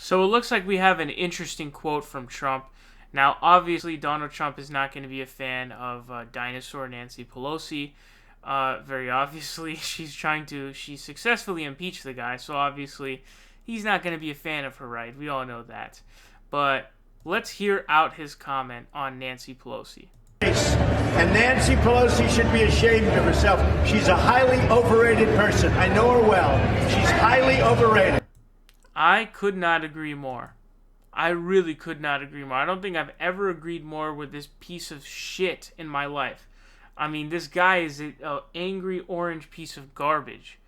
So it looks like we have an interesting quote from Trump. Now, obviously, Donald Trump is not going to be a fan of dinosaur Nancy Pelosi. Very obviously, she successfully impeached the guy, so obviously he's not going to be a fan of her, right? We all know that. But let's hear out his comment on Nancy Pelosi. And Nancy Pelosi should be ashamed of herself. She's a highly overrated person. I know her well. She's highly overrated. I could not agree more. I really could not agree more. I don't think I've ever agreed more with this piece of shit in my life. I mean, this guy is an angry orange piece of garbage.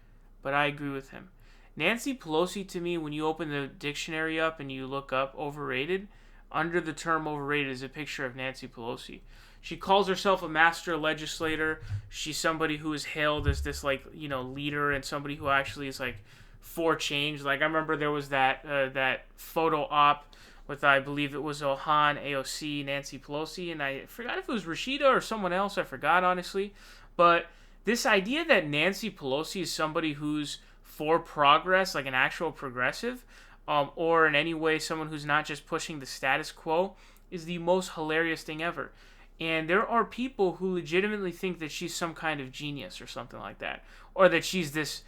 But I agree with him. Nancy Pelosi, to me, when you open the dictionary up and you look up overrated, under the term overrated is a picture of Nancy Pelosi. She calls herself a master legislator. She's somebody who is hailed as this, leader, and somebody who actually is, for change. Like, I remember there was that photo op with, I believe it was Ohan, AOC, Nancy Pelosi, and I forgot if it was Rashida or someone else. I forgot, honestly. But this idea that Nancy Pelosi is somebody who's for progress, like an actual progressive, or in any way someone who's not just pushing the status quo, is the most hilarious thing ever. And there are people who legitimately think that she's some kind of genius or something like that, or that she's this,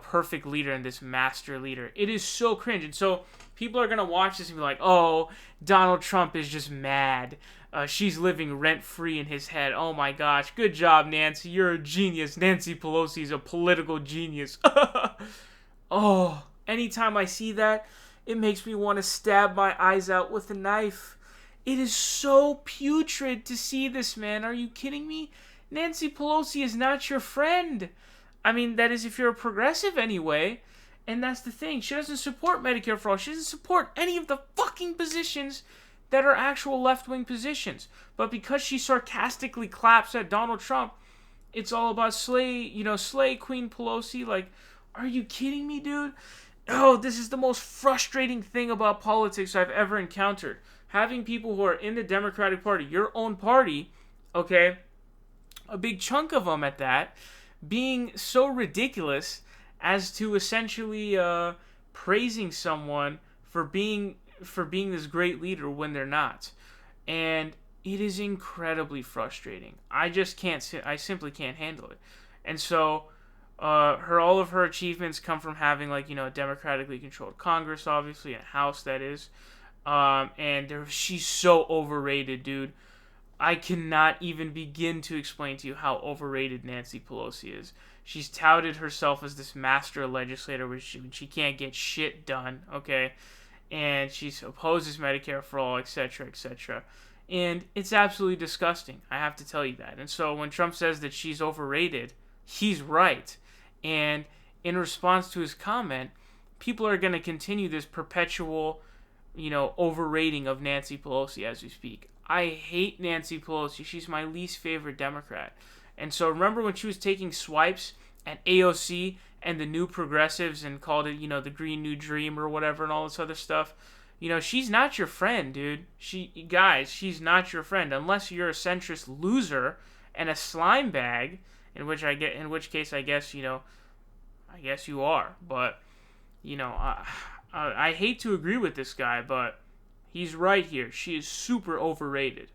perfect leader and this master leader. It is so cringe. And so people are going to watch this and be like, oh, Donald Trump is just mad. She's living rent-free in his head. Oh my gosh, good job, Nancy. You're a genius. Nancy Pelosi is a political genius. Oh, anytime I see that, it makes me want to stab my eyes out with a knife. It is so putrid to see this, man. Are you kidding me? Nancy Pelosi is not your friend. I mean, that is if you're a progressive anyway. And that's the thing. She doesn't support Medicare for all. She doesn't support any of the fucking positions that are actual left-wing positions. But because she sarcastically claps at Donald Trump, it's all about slay Queen Pelosi. Like, are you kidding me, dude? Oh, this is the most frustrating thing about politics I've ever encountered. Having people who are in the Democratic Party, your own party, okay, a big chunk of them at that, being so ridiculous as to essentially praising someone for being this great leader when they're not. And it is incredibly frustrating. I simply can't handle it. And so all of her achievements come from having a democratically controlled Congress, obviously, and a House, that is. She's so overrated, dude. I cannot even begin to explain to you how overrated Nancy Pelosi is. She's touted herself as this master legislator when she can't get shit done, okay? And she opposes Medicare for all, etc., etc. And it's absolutely disgusting. I have to tell you that. And so when Trump says that she's overrated, he's right. And in response to his comment, people are going to continue this perpetual, overrating of Nancy Pelosi as we speak. I hate Nancy Pelosi. She's my least favorite Democrat. And so remember when she was taking swipes at AOC and the New Progressives and called it, the Green New Dream or whatever and all this other stuff? She's not your friend, dude. She's not your friend unless you're a centrist loser and a slime bag, in which case I guess you are. But, I hate to agree with this guy, but he's right here. She is super overrated.